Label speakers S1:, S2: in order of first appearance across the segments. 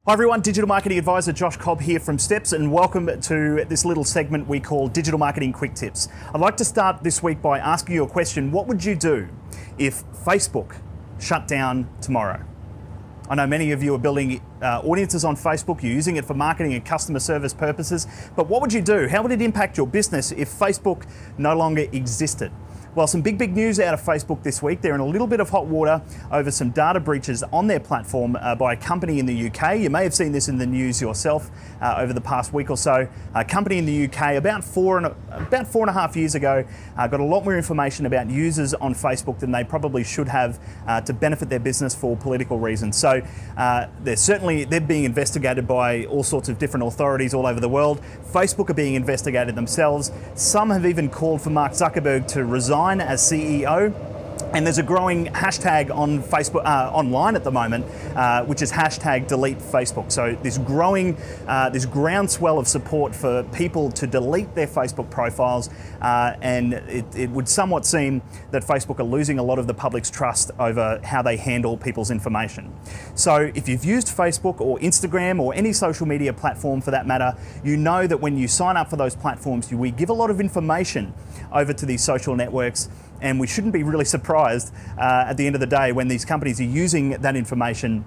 S1: Hi everyone, Digital Marketing Advisor Josh Cobb here from Steps, and welcome to this little segment we call Digital Marketing Quick Tips. I'd like to start this week by asking you a question. What would you do if Facebook shut down tomorrow? I know many of you are building audiences on Facebook, you're using it for marketing and customer service purposes, but what would you do? How would it impact your business if Facebook no longer existed? Well, some big news out of Facebook this week. They're in a little bit of hot water over some data breaches on their platform by a company in the UK. You may have seen this in the news yourself over the past week or so. A company in the UK about four and a half years ago got a lot more information about users on Facebook than they probably should have to benefit their business for political reasons. So they're being investigated by all sorts of different authorities all over the world. Facebook are being investigated themselves. Some have even called for Mark Zuckerberg to resign as CEO. And there's a growing hashtag on Facebook online at the moment, which is hashtag delete Facebook. So this groundswell of support for people to delete their Facebook profiles, and it would somewhat seem that Facebook are losing a lot of the public's trust over how they handle people's information. So if you've used Facebook or Instagram or any social media platform for that matter, you know that when you sign up for those platforms, we give a lot of information over to these social networks. And we shouldn't be really surprised at the end of the day when these companies are using that information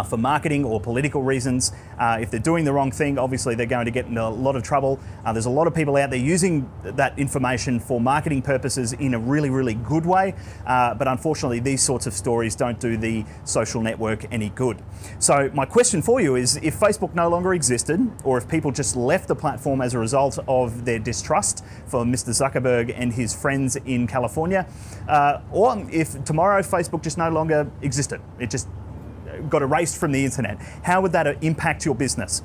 S1: for marketing or political reasons. If they're doing the wrong thing, obviously they're going to get into a lot of trouble. There's a lot of people out there using that information for marketing purposes in a really good way, but unfortunately these sorts of stories don't do the social network any good. So my question for you is, if Facebook no longer existed, or if people just left the platform as a result of their distrust for Mr. Zuckerberg and his friends in California, or if tomorrow Facebook just no longer existed, it just got erased from the internet, how would that impact your business?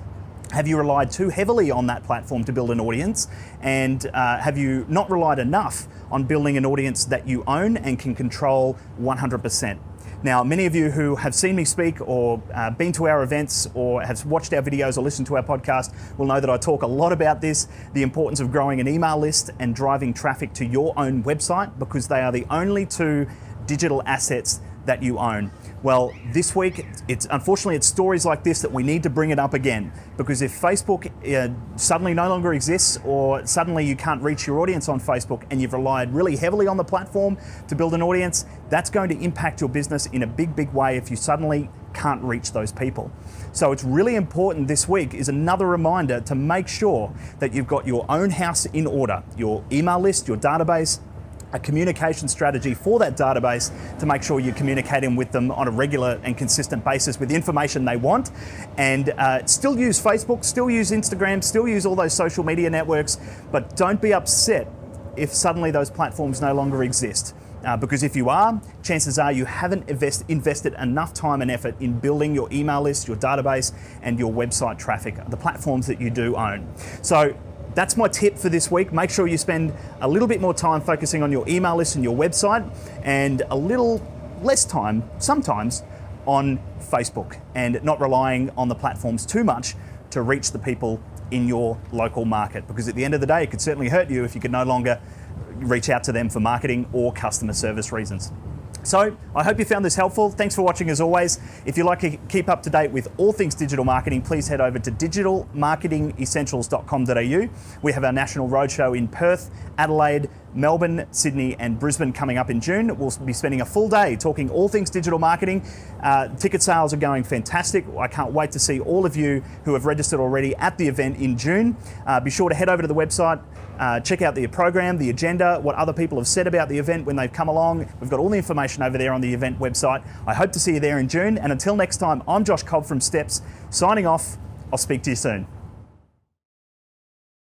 S1: Have you relied too heavily on that platform to build an audience? And have you not relied enough on building an audience that you own and can control 100%? Now, many of you who have seen me speak or been to our events or have watched our videos or listened to our podcast will know that I talk a lot about this, the importance of growing an email list and driving traffic to your own website, because they are the only two digital assets that you own. Well, this week, unfortunately it's stories like this that we need to bring it up again, because if Facebook suddenly no longer exists, or suddenly you can't reach your audience on Facebook and you've relied really heavily on the platform to build an audience, that's going to impact your business in a big way if you suddenly can't reach those people. So it's really important this week is another reminder to make sure that you've got your own house in order, your email list, your database, a communication strategy for that database to make sure you're communicating with them on a regular and consistent basis with the information they want, and still use Facebook, still use Instagram, still use all those social media networks, but don't be upset if suddenly those platforms no longer exist. Because if you are, chances are you haven't invested enough time and effort in building your email list, your database, and your website traffic, the platforms that you do own. So that's my tip for this week. Make sure you spend a little bit more time focusing on your email list and your website, and a little less time sometimes on Facebook, and not relying on the platforms too much to reach the people in your local market. Because at the end of the day, it could certainly hurt you if you could no longer reach out to them for marketing or customer service reasons. So I hope you found this helpful. Thanks for watching as always. If you'd like to keep up to date with all things digital marketing, please head over to digitalmarketingessentials.com.au. We have our national roadshow in Perth, Adelaide, Melbourne, Sydney and Brisbane coming up in June. We'll be spending a full day talking all things digital marketing. Ticket sales are going fantastic. I can't wait to see all of you who have registered already at the event in June. Be sure to head over to the website, check out the program, the agenda, what other people have said about the event when they've come along. We've got all the information over there on the event website. I hope to see you there in June. And until next time, I'm Josh Cobb from Steps, signing off. I'll speak to you soon.